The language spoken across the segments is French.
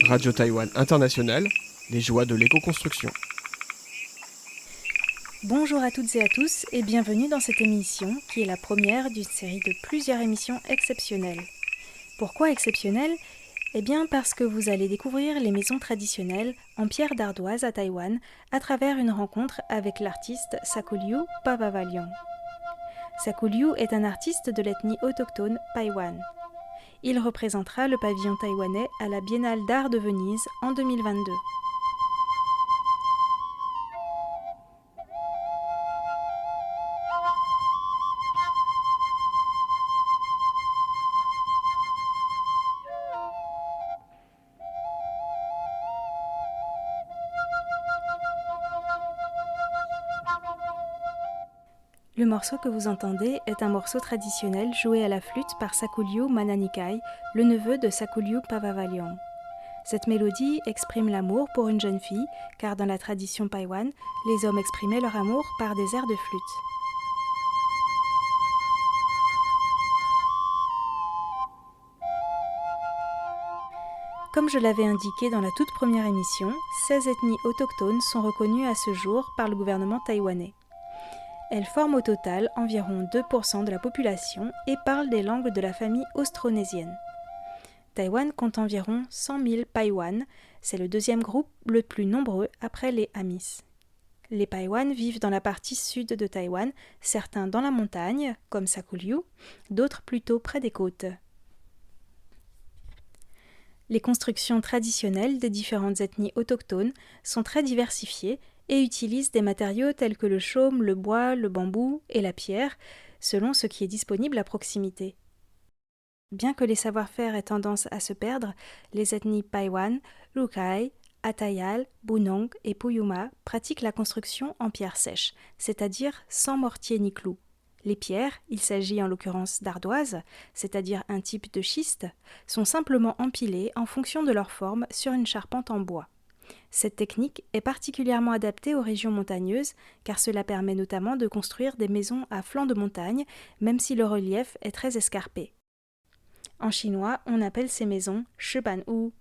Radio Taïwan International, les joies de l'éco-construction. Bonjour à toutes et à tous et bienvenue dans cette émission qui est la première d'une série de plusieurs émissions exceptionnelles. Pourquoi exceptionnelles ? Eh bien parce que vous allez découvrir les maisons traditionnelles en pierre d'ardoise à Taïwan à travers une rencontre avec l'artiste Sakuliu Pavavalion. Sakuliu est un artiste de l'ethnie autochtone Paiwan. Il représentera le pavillon taïwanais à la Biennale d'art de Venise en 2022. Le morceau que vous entendez est un morceau traditionnel joué à la flûte par Sakuliu Mananikai, le neveu de Sakuliu Pavavalion. Cette mélodie exprime l'amour pour une jeune fille, car dans la tradition Paiwan, les hommes exprimaient leur amour par des airs de flûte. Comme je l'avais indiqué dans la toute première émission, 16 ethnies autochtones sont reconnues à ce jour par le gouvernement taïwanais. Elles forment au total environ 2% de la population et parlent des langues de la famille austronésienne. Taïwan compte environ 100 000 Paiwan, c'est le deuxième groupe le plus nombreux après les Amis. Les Paiwan vivent dans la partie sud de Taïwan, certains dans la montagne, comme Sakuliu, d'autres plutôt près des côtes. Les constructions traditionnelles des différentes ethnies autochtones sont très diversifiées et utilisent des matériaux tels que le chaume, le bois, le bambou et la pierre, selon ce qui est disponible à proximité. Bien que les savoir-faire aient tendance à se perdre, les ethnies Paiwan, Rukai, Atayal, Bunong et Puyuma pratiquent la construction en pierre sèche, c'est-à-dire sans mortier ni clous. Les pierres, il s'agit en l'occurrence d'ardoise, c'est-à-dire un type de schiste, sont simplement empilées en fonction de leur forme sur une charpente en bois. Cette technique est particulièrement adaptée aux régions montagneuses car cela permet notamment de construire des maisons à flanc de montagne, même si le relief est très escarpé. En chinois, on appelle ces maisons Shiban-wu.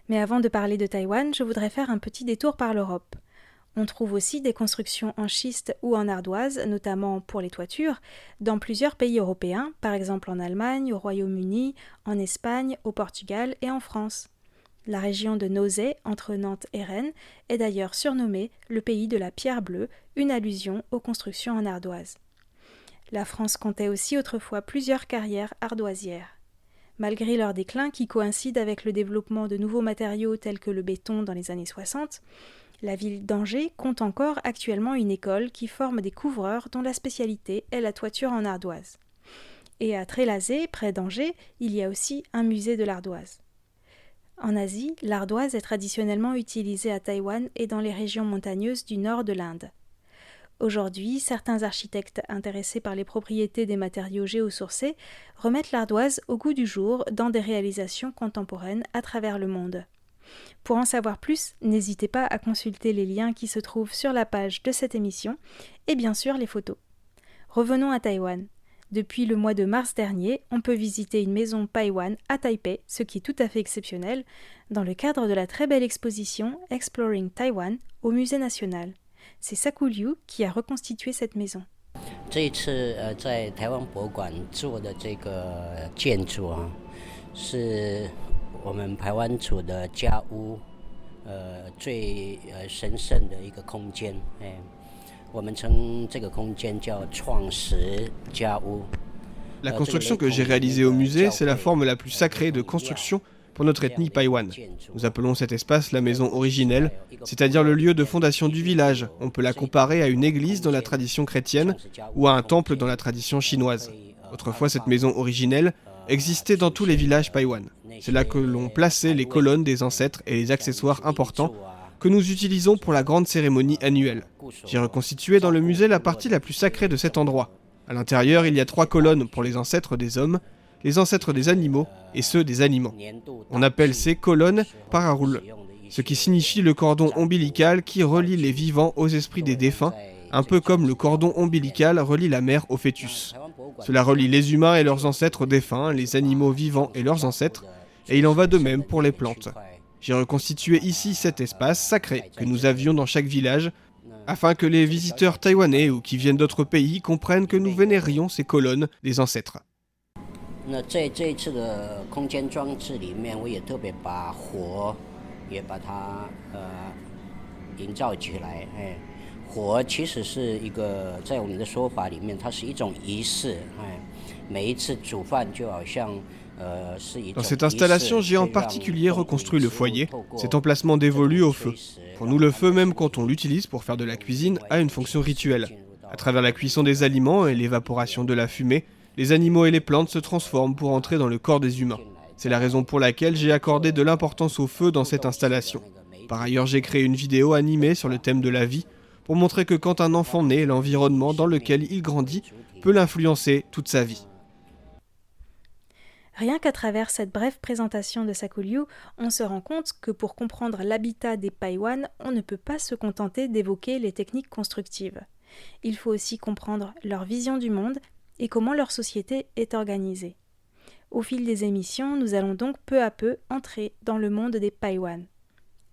Mais avant de parler de Taïwan, je voudrais faire un petit détour par l'Europe. On trouve aussi des constructions en schiste ou en ardoise, notamment pour les toitures, dans plusieurs pays européens, par exemple en Allemagne, au Royaume-Uni, en Espagne, au Portugal et en France. La région de Nozay, entre Nantes et Rennes, est d'ailleurs surnommée le pays de la pierre bleue, une allusion aux constructions en ardoise. La France comptait aussi autrefois plusieurs carrières ardoisières. Malgré leur déclin qui coïncide avec le développement de nouveaux matériaux tels que le béton dans les années 60, la ville d'Angers compte encore actuellement une école qui forme des couvreurs dont la spécialité est la toiture en ardoise. Et à Trélazé, près d'Angers, il y a aussi un musée de l'ardoise. En Asie, l'ardoise est traditionnellement utilisée à Taïwan et dans les régions montagneuses du nord de l'Inde. Aujourd'hui, certains architectes intéressés par les propriétés des matériaux géosourcés remettent l'ardoise au goût du jour dans des réalisations contemporaines à travers le monde. Pour en savoir plus, n'hésitez pas à consulter les liens qui se trouvent sur la page de cette émission et bien sûr les photos. Revenons à Taïwan. Depuis le mois de mars dernier, on peut visiter une maison Paiwan à Taipei, ce qui est tout à fait exceptionnel, dans le cadre de la très belle exposition Exploring Taiwan au Musée national. C'est Sakuliu qui a reconstitué cette maison. 这一次在台湾博物馆做的这个建筑啊，是我们排湾族的家屋最神圣的一个空间，我们称这个空间叫创石家屋。 La construction que j'ai réalisée au musée, c'est la forme la plus sacrée de construction pour notre ethnie Paiwan. Nous appelons cet espace la maison originelle, c'est-à-dire le lieu de fondation du village. On peut la comparer à une église dans la tradition chrétienne ou à un temple dans la tradition chinoise. Autrefois, cette maison originelle existait dans tous les villages Paiwan. C'est là que l'on plaçait les colonnes des ancêtres et les accessoires importants que nous utilisons pour la grande cérémonie annuelle. J'ai reconstitué dans le musée la partie la plus sacrée de cet endroit. À l'intérieur, il y a 3 colonnes pour les ancêtres des hommes, les ancêtres des animaux et ceux des aliments. On appelle ces colonnes pararoul, ce qui signifie le cordon ombilical qui relie les vivants aux esprits des défunts un peu comme le cordon ombilical relie la mère au fœtus. Cela relie les humains et leurs ancêtres défunts, les animaux vivants et leurs ancêtres, et il en va de même pour les plantes. J'ai reconstitué ici cet espace sacré que nous avions dans chaque village, afin que les visiteurs taïwanais ou qui viennent d'autres pays comprennent que nous vénérions ces colonnes des ancêtres. 那这一次的空间装置里面，我也特别把火也把它营造起来。火其实是一个在我们的说法里面，它是一种仪式。每一次煮饭就好像Dans cette installation, j'ai en particulier reconstruit le foyer. Cet emplacement dévolu au feu. Pour nous, le feu, même quand on l'utilise pour faire de la cuisine, a une fonction rituelle. À travers la cuisson des aliments et l'évaporation de la fumée, les animaux et les plantes se transforment pour entrer dans le corps des humains. C'est la raison pour laquelle j'ai accordé de l'importance au feu dans cette installation. Par ailleurs, j'ai créé une vidéo animée sur le thème de la vie, pour montrer que quand un enfant naît, l'environnement dans lequel il grandit peut l'influencer toute sa vie. Rien qu'à travers cette brève présentation de Sakulyu, on se rend compte que pour comprendre l'habitat des Paiwan, on ne peut pas se contenter d'évoquer les techniques constructives. Il faut aussi comprendre leur vision du monde et comment leur société est organisée. Au fil des émissions, nous allons donc peu à peu entrer dans le monde des Paiwan.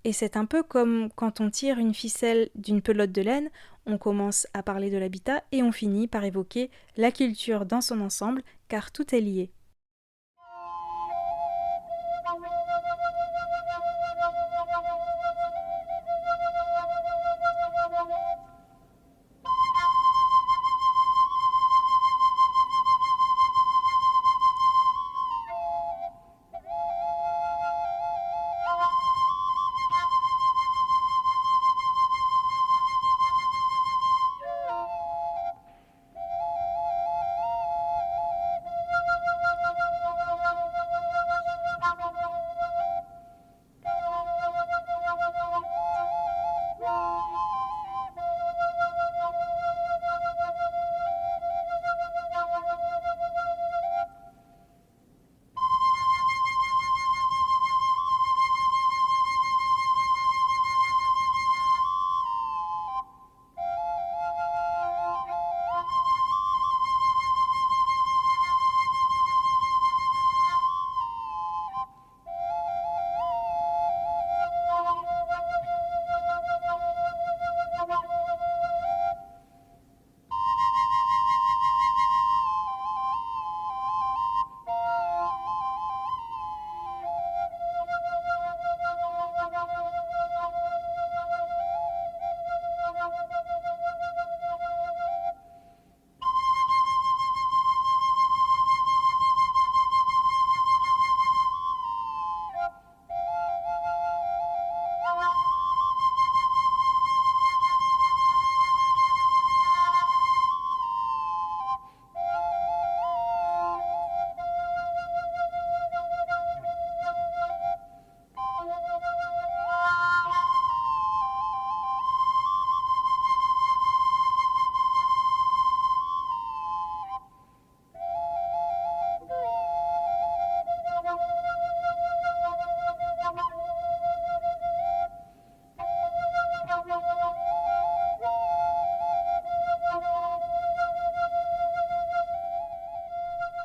Et c'est un peu comme quand on tire une ficelle d'une pelote de laine, on commence à parler de l'habitat et on finit par évoquer la culture dans son ensemble, car tout est lié.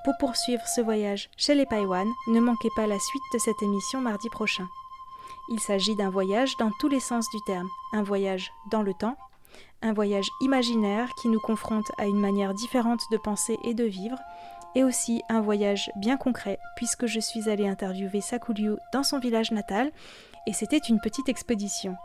Pour poursuivre ce voyage chez les Paiwan, ne manquez pas la suite de cette émission mardi prochain. Il s'agit d'un voyage dans tous les sens du terme, un voyage dans le temps, un voyage imaginaire qui nous confronte à une manière différente de penser et de vivre, et aussi un voyage bien concret puisque je suis allée interviewer Sakulyu dans son village natal et c'était une petite expédition.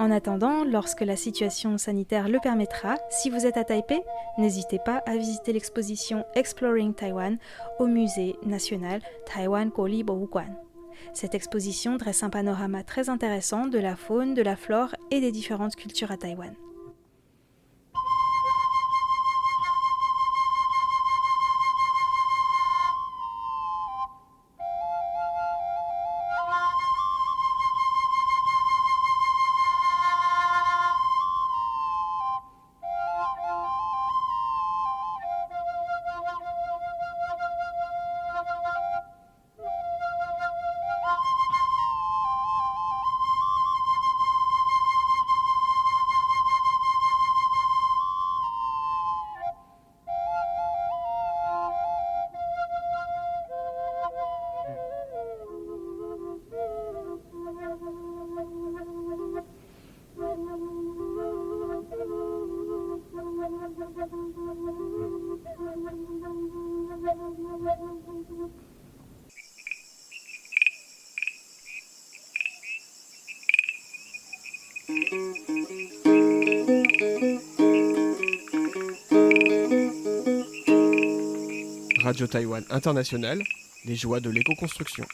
En attendant, lorsque la situation sanitaire le permettra, si vous êtes à Taipei, n'hésitez pas à visiter l'exposition Exploring Taiwan au musée national Taiwan Koli Bohuguan. Cette exposition dresse un panorama très intéressant de la faune, de la flore et des différentes cultures à Taïwan. Radio Taïwan International, les joies de l'éco-construction.